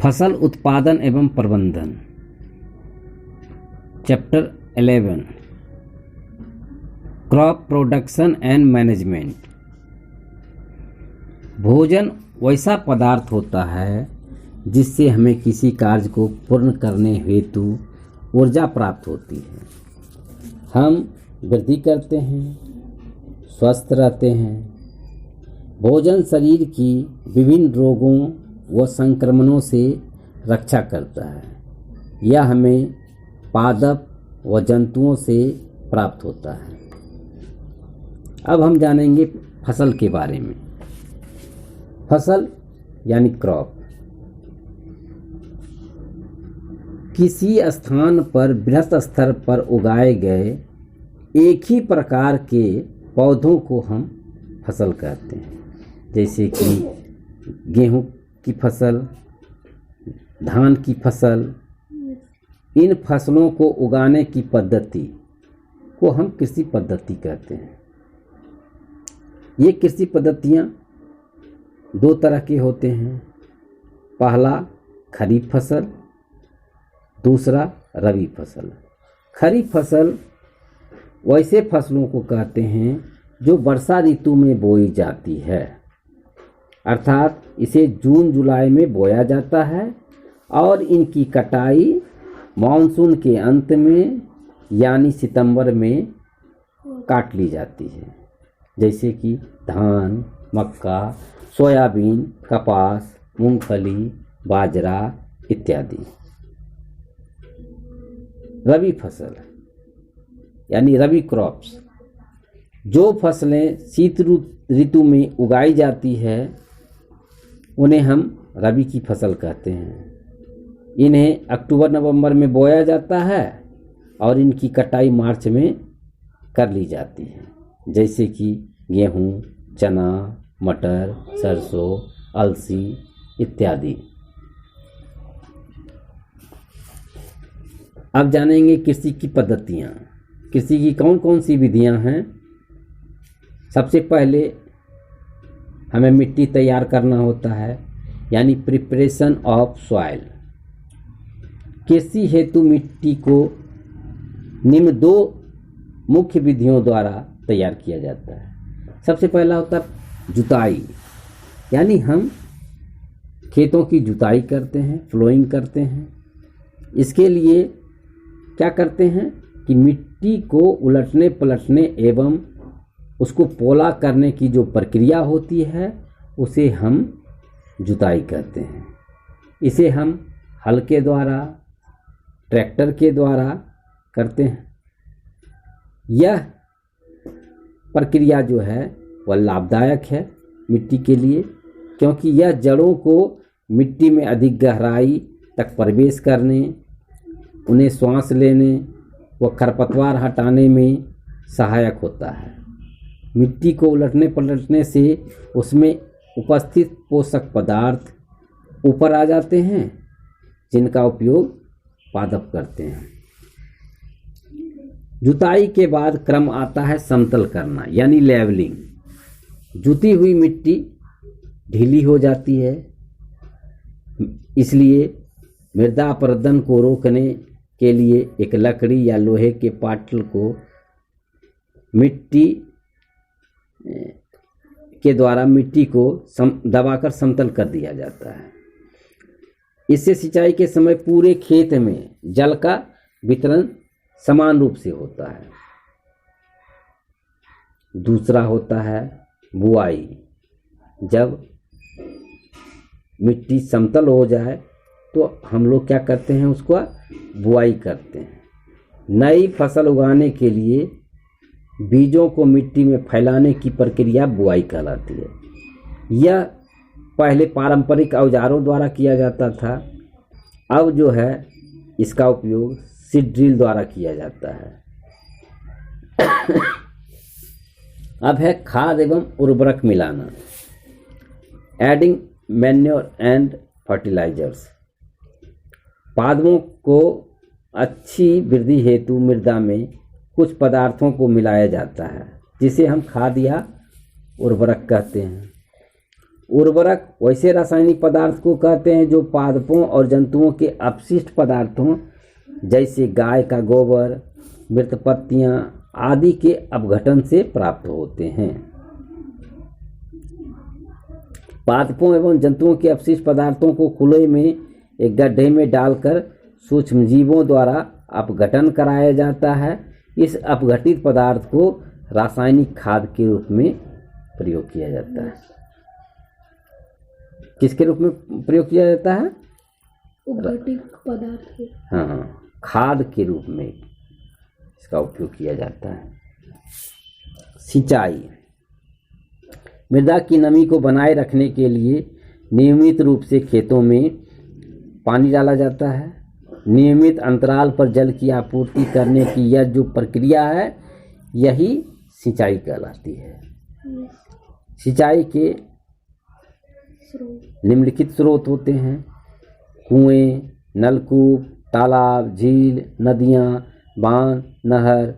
फसल उत्पादन एवं प्रबंधन। Chapter 11 crop production and management. भोजन वैसा पदार्थ होता है जिससे हमें किसी कार्य को पूर्ण करने हेतु ऊर्जा प्राप्त होती है। हम वृद्धि करते हैं, स्वस्थ रहते हैं। भोजन शरीर की विभिन्न रोगों व संक्रमणों से रक्षा करता है। यह हमें पादप व जंतुओं से प्राप्त होता है। अब हम जानेंगे फसल के बारे में। फसल यानी क्रॉप किसी स्थान पर बृहत स्तर पर उगाए गए एक ही प्रकार के पौधों को हम फसल कहते हैं, जैसे कि गेहूं की फसल, धान की फसल। इन फसलों को उगाने की पद्धति को हम कृषि पद्धति कहते हैं। ये कृषि पद्धतियाँ दो तरह के होते हैं। पहला खरीफ फसल, दूसरा रबी फसल। खरीफ फसल वैसे फसलों को कहते हैं जो वर्षा ऋतु में बोई जाती है, अर्थात इसे जून जुलाई में बोया जाता है और इनकी कटाई मानसून के अंत में यानी सितंबर में काट ली जाती है, जैसे कि धान, मक्का, सोयाबीन, कपास, मूंगफली, बाजरा इत्यादि। रबी फसल यानी रबी क्रॉप्स, जो फसलें शीत ऋतु में उगाई जाती है उन्हें हम रबी की फसल कहते हैं। इन्हें अक्टूबर नवंबर में बोया जाता है और इनकी कटाई मार्च में कर ली जाती है, जैसे कि गेहूँ, चना, मटर, सरसों, अलसी इत्यादि। अब जानेंगे कृषि की पद्धतियाँ। कृषि की कौन कौन सी विधियाँ हैं। सबसे पहले हमें मिट्टी तैयार करना होता है, यानी प्रिपरेशन ऑफ सॉइल। कृषि हेतु मिट्टी को निम्न दो मुख्य विधियों द्वारा तैयार किया जाता है। सबसे पहला होता है जुताई, यानी हम खेतों की जुताई करते हैं, फ्लोइंग करते हैं। इसके लिए क्या करते हैं कि मिट्टी को उलटने पलटने एवं उसको पोला करने की जो प्रक्रिया होती है उसे हम जुताई कहते हैं। इसे हम हल के द्वारा, ट्रैक्टर के द्वारा करते हैं। यह प्रक्रिया जो है वह लाभदायक है मिट्टी के लिए, क्योंकि यह जड़ों को मिट्टी में अधिक गहराई तक प्रवेश करने, उन्हें श्वास लेने व खरपतवार हटाने में सहायक होता है। मिट्टी को उलटने पलटने से उसमें उपस्थित पोषक पदार्थ ऊपर आ जाते हैं, जिनका उपयोग पादप करते हैं। जुताई के बाद क्रम आता है समतल करना, यानी लेवलिंग। जुती हुई मिट्टी ढीली हो जाती है, इसलिए मृदा अपरदन को रोकने के लिए एक लकड़ी या लोहे के पाटल को मिट्टी के द्वारा मिट्टी को दबाकर समतल कर दिया जाता है। इससे सिंचाई के समय पूरे खेत में जल का वितरण समान रूप से होता है। दूसरा होता है बुआई। जब मिट्टी समतल हो जाए तो हम लोग क्या करते हैं, उसको बुआई करते हैं। नई फसल उगाने के लिए बीजों को मिट्टी में फैलाने की प्रक्रिया बुआई कहलाती है। यह पहले पारंपरिक औजारों द्वारा किया जाता था, अब जो है इसका उपयोग सीड ड्रिल द्वारा किया जाता है। अब है खाद एवं उर्वरक मिलाना, एडिंग मैन्योर एंड फर्टिलाइजर्स। पादपों को अच्छी वृद्धि हेतु मृदा में कुछ पदार्थों को मिलाया जाता है, जिसे हम खाद या उर्वरक कहते हैं। उर्वरक वैसे रासायनिक पदार्थ को कहते हैं जो पादपों और जंतुओं के अपशिष्ट पदार्थों जैसे गाय का गोबर, मृत पत्तियां आदि के अपघटन से प्राप्त होते हैं। पादपों एवं जंतुओं के अपशिष्ट पदार्थों को खुले में एक गड्ढे में डालकर सूक्ष्मजीवों द्वारा अपघटन कराया जाता है। इस अपघटित पदार्थ को रासायनिक खाद के रूप में प्रयोग किया जाता है। किसके रूप में प्रयोग किया जाता है? अपघटित पदार्थ। हाँ, खाद के रूप में इसका उपयोग किया जाता है। सिंचाई। मृदा की नमी को बनाए रखने के लिए नियमित रूप से खेतों में पानी डाला जाता है। नियमित अंतराल पर जल की आपूर्ति करने की यह जो प्रक्रिया है यही सिंचाई कहलाती है। सिंचाई के निम्नलिखित स्रोत होते हैं: कुएं, नलकूप, तालाब, झील, नदियाँ, बांध, नहर,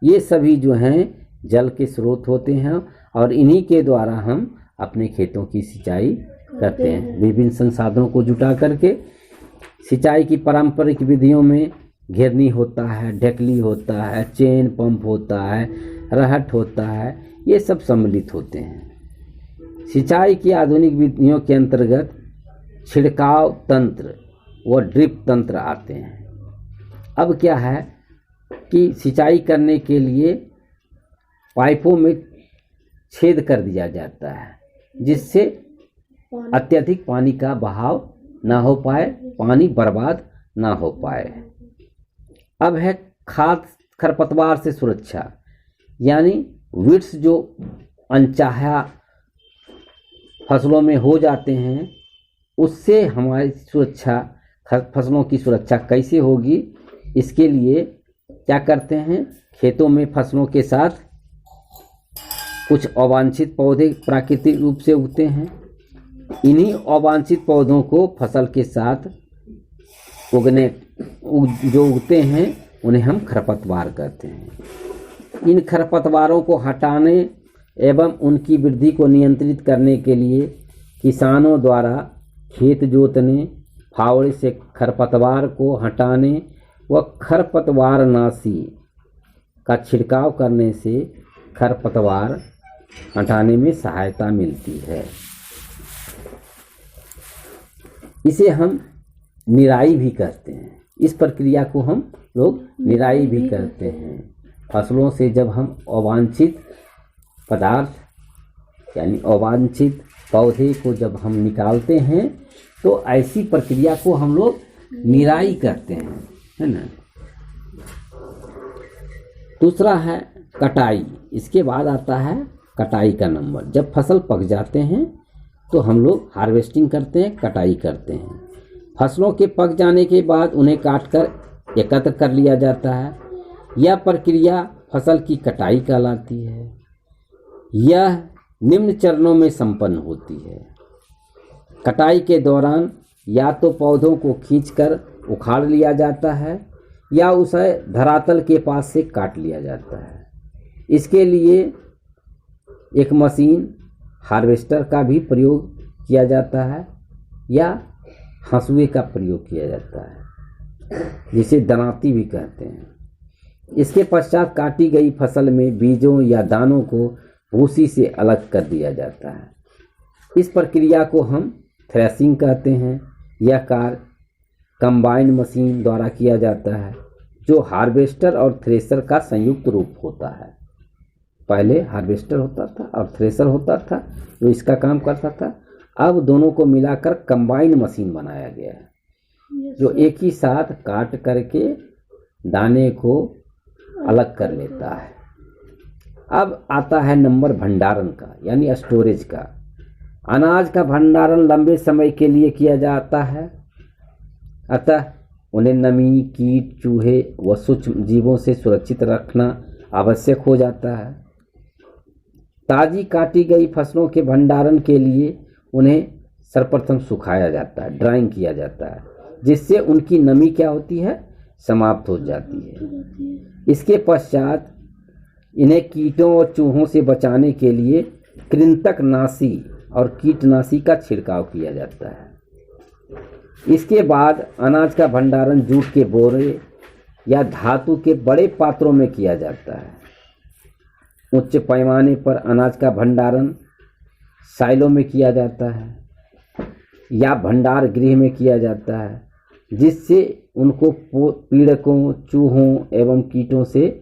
ये सभी जो हैं जल के स्रोत होते हैं और इन्हीं के द्वारा हम अपने खेतों की सिंचाई करते हैं। विभिन्न संसाधनों को जुटा करके सिंचाई की पारंपरिक विधियों में घेरनी होता है, ढेकली होता है, चेन पंप होता है, रहट होता है, ये सब सम्मिलित होते हैं। सिंचाई की आधुनिक विधियों के अंतर्गत छिड़काव तंत्र व ड्रिप तंत्र आते हैं। अब क्या है कि सिंचाई करने के लिए पाइपों में छेद कर दिया जाता है जिससे अत्यधिक पानी का बहाव ना हो पाए, पानी बर्बाद ना हो पाए। अब है खाद खरपतवार से सुरक्षा, यानी वीड्स जो अनचाहा फसलों में हो जाते हैं उससे हमारी सुरक्षा, फसलों की सुरक्षा कैसे होगी, इसके लिए क्या करते हैं, खेतों में फसलों के साथ कुछ अवांछित पौधे प्राकृतिक रूप से उगते हैं। इन्हीं अवांछित पौधों को फसल के साथ जो उगते हैं उन्हें हम खरपतवार कहते हैं। इन खरपतवारों को हटाने एवं उनकी वृद्धि को नियंत्रित करने के लिए किसानों द्वारा खेत जोतने, फावड़े से खरपतवार को हटाने व खरपतवारनाशी का छिड़काव करने से खरपतवार हटाने में सहायता मिलती है। इसे हम निराई भी करते हैं। इस प्रक्रिया को हम लोग निराई भी करते हैं। फसलों से जब हम अवांछित पदार्थ यानी अवांछित पौधे को जब हम निकालते हैं तो ऐसी प्रक्रिया को हम लोग निराई करते हैं, है ना। दूसरा है कटाई। इसके बाद आता है कटाई का नंबर। जब फसल पक जाते हैं तो हम लोग हार्वेस्टिंग करते हैं, कटाई करते हैं। फसलों के पक जाने के बाद उन्हें काटकर एकत्र कर लिया जाता है। यह प्रक्रिया फसल की कटाई कहलाती है। यह निम्न चरणों में संपन्न होती है। कटाई के दौरान या तो पौधों को खींचकर उखाड़ लिया जाता है या उसे धरातल के पास से काट लिया जाता है। इसके लिए एक मशीन हार्वेस्टर का भी प्रयोग किया जाता है या हंसुए का प्रयोग किया जाता है, जिसे दरांती भी कहते हैं। इसके पश्चात काटी गई फसल में बीजों या दानों को भूसी से अलग कर दिया जाता है। इस प्रक्रिया को हम थ्रेसिंग कहते हैं। यह कार्य कंबाइन मशीन द्वारा किया जाता है जो हार्वेस्टर और थ्रेसर का संयुक्त रूप होता है। पहले हार्वेस्टर होता था और थ्रेसर होता था जो इसका काम करता था। अब दोनों को मिलाकर कंबाइन मशीन बनाया गया है जो एक ही साथ काट करके दाने को अलग कर लेता है। अब आता है नंबर भंडारण का, यानी स्टोरेज का। अनाज का भंडारण लंबे समय के लिए किया जाता है, अतः उन्हें नमी, कीट, चूहे व सूक्ष्म जीवों से सुरक्षित रखना आवश्यक हो जाता है। ताजी काटी गई फसलों के भंडारण के लिए उन्हें सर्वप्रथम सुखाया जाता है, ड्राइंग किया जाता है, जिससे उनकी नमी क्या होती है, समाप्त हो जाती है। इसके पश्चात इन्हें कीटों और चूहों से बचाने के लिए कृंतकनाशी और कीटनाशी का छिड़काव किया जाता है। इसके बाद अनाज का भंडारण जूट के बोरे या धातु के बड़े पात्रों में किया जाता है। उच्च पैमाने पर अनाज का भंडारण साइलों में किया जाता है या भंडार गृह में किया जाता है, जिससे उनको पीड़कों, चूहों एवं कीटों से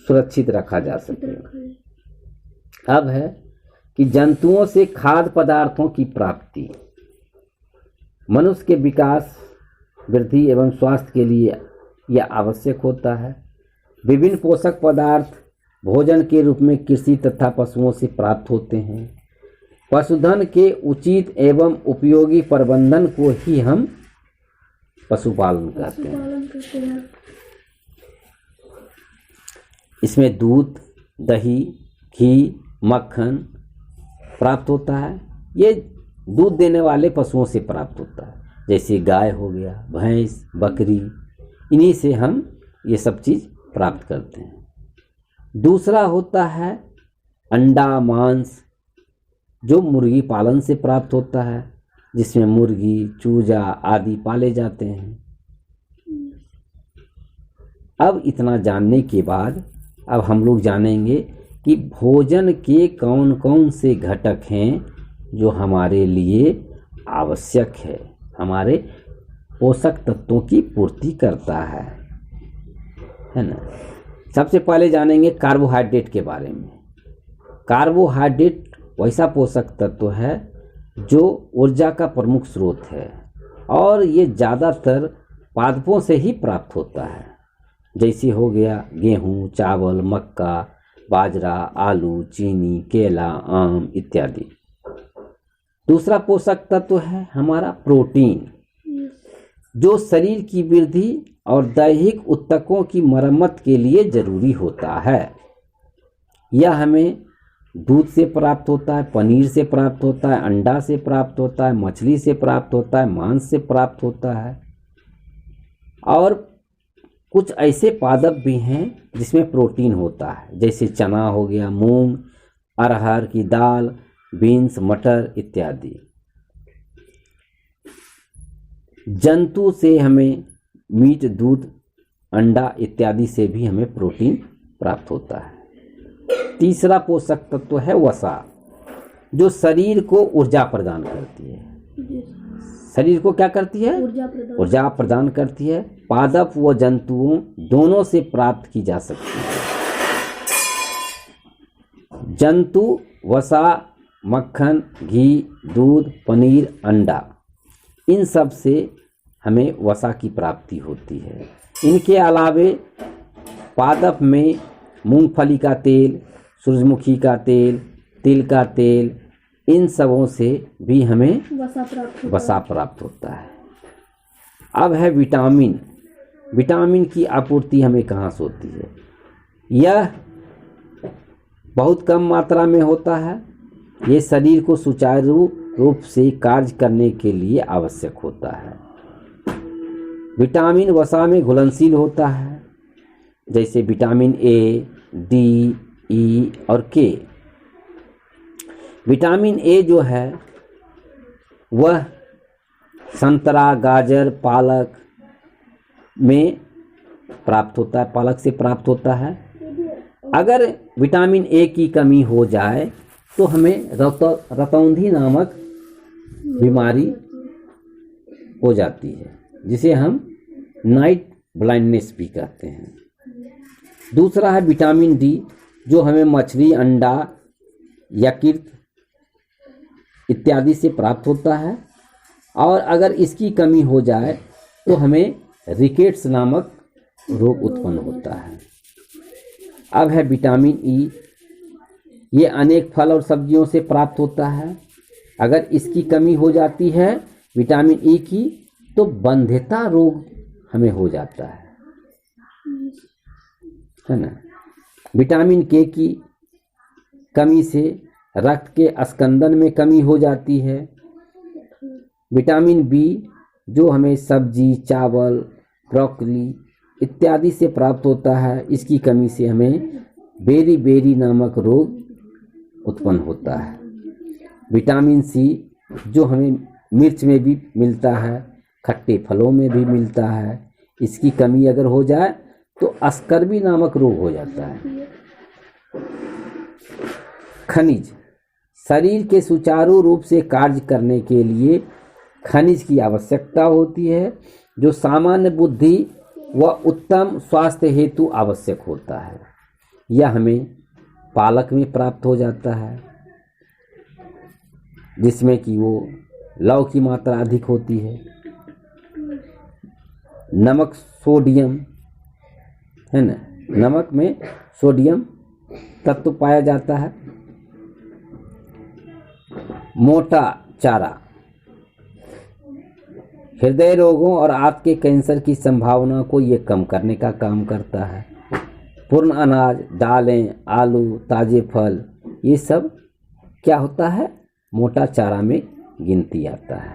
सुरक्षित रखा जा सके। अब है कि जंतुओं से खाद्य पदार्थों की प्राप्ति। मनुष्य के विकास, वृद्धि एवं स्वास्थ्य के लिए यह आवश्यक होता है। विभिन्न पोषक पदार्थ भोजन के रूप में कृषि तथा पशुओं से प्राप्त होते हैं। पशुधन के उचित एवं उपयोगी प्रबंधन को ही हम पशुपालन कहते हैं। इसमें दूध, दही, घी, मक्खन प्राप्त होता है। ये दूध देने वाले पशुओं से प्राप्त होता है, जैसे गाय हो गया, भैंस, बकरी, इन्हीं से हम ये सब चीज़ प्राप्त करते हैं। दूसरा होता है अंडा, मांस, जो मुर्गी पालन से प्राप्त होता है, जिसमें मुर्गी, चूजा आदि पाले जाते हैं। अब इतना जानने के बाद अब हम लोग जानेंगे कि भोजन के कौन कौन से घटक हैं जो हमारे लिए आवश्यक है, हमारे पोषक तत्वों की पूर्ति करता है ना। सबसे पहले जानेंगे कार्बोहाइड्रेट के बारे में। कार्बोहाइड्रेट वैसा पोषक तत्व है जो ऊर्जा का प्रमुख स्रोत है और ये ज़्यादातर पादपों से ही प्राप्त होता है, जैसे हो गया गेहूँ, चावल, मक्का, बाजरा, आलू, चीनी, केला, आम इत्यादि। दूसरा पोषक तत्व है हमारा प्रोटीन, जो शरीर की वृद्धि और दैहिक ऊतकों की मरम्मत के लिए जरूरी होता है। यह हमें दूध से प्राप्त होता है, पनीर से प्राप्त होता है, अंडा से प्राप्त होता है, मछली से प्राप्त होता है, मांस से प्राप्त होता है। और कुछ ऐसे पादप भी हैं जिसमें प्रोटीन होता है, जैसे चना हो गया, मूंग, अरहर की दाल, बीन्स, मटर इत्यादि। जंतु से हमें मीट, दूध, अंडा इत्यादि से भी हमें प्रोटीन प्राप्त होता है। तीसरा पोषक तत्व है वसा, जो शरीर को ऊर्जा प्रदान करती है। शरीर को क्या करती है? ऊर्जा प्रदान करती है। पादप व जंतुओं दोनों से प्राप्त की जा सकती है। जंतु वसा, मक्खन, घी, दूध, पनीर, अंडा, इन सब से हमें वसा की प्राप्ति होती है। इनके अलावे पादप में मूंगफली का तेल, सूरजमुखी का तेल, तिल का तेल, इन सबों से भी हमें वसा प्राप्त होता है। अब है विटामिन। विटामिन की आपूर्ति हमें कहाँ से होती है? यह बहुत कम मात्रा में होता है। ये शरीर को सुचारू रूप से कार्य करने के लिए आवश्यक होता है। विटामिन वसा में घुलनशील होता है, जैसे विटामिन ए, डी, ई और के। विटामिन ए जो है वह संतरा, गाजर, पालक में प्राप्त होता है, पालक से प्राप्त होता है। अगर विटामिन ए की कमी हो जाए तो हमें रतौंधी नामक बीमारी हो जाती है, जिसे हम नाइट ब्लाइंडनेस भी कहते हैं। दूसरा है विटामिन डी, जो हमें मछली, अंडा, यकृत इत्यादि से प्राप्त होता है। और अगर इसकी कमी हो जाए तो हमें रिकेट्स नामक रोग उत्पन्न होता है। अब है विटामिन ई। ये अनेक फल और सब्जियों से प्राप्त होता है। अगर इसकी कमी हो जाती है विटामिन ई की, तो बंध्यता रोग हमें हो जाता है ना। विटामिन के की कमी से रक्त के स्कंदन में कमी हो जाती है। विटामिन बी, जो हमें सब्जी, चावल, ब्रोकली इत्यादि से प्राप्त होता है, इसकी कमी से हमें बेरी बेरी नामक रोग उत्पन्न होता है। विटामिन सी जो हमें मिर्च में भी मिलता है, खट्टे फलों में भी मिलता है, इसकी कमी अगर हो जाए तो स्कर्वी नामक रोग हो जाता है। खनिज, शरीर के सुचारू रूप से कार्य करने के लिए खनिज की आवश्यकता होती है, जो सामान्य बुद्धि व उत्तम स्वास्थ्य हेतु आवश्यक होता है। यह हमें पालक में प्राप्त हो जाता है, जिसमें कि वो लौह की मात्रा अधिक होती है। नमक, सोडियम है ना, नमक में सोडियम तत्व पाया जाता है। मोटा चारा हृदय रोगों और आंत के कैंसर की संभावना को ये कम करने का काम करता है। पूर्ण अनाज, दालें, आलू, ताजे फल, ये सब क्या होता है, मोटा चारा में गिनती आता है।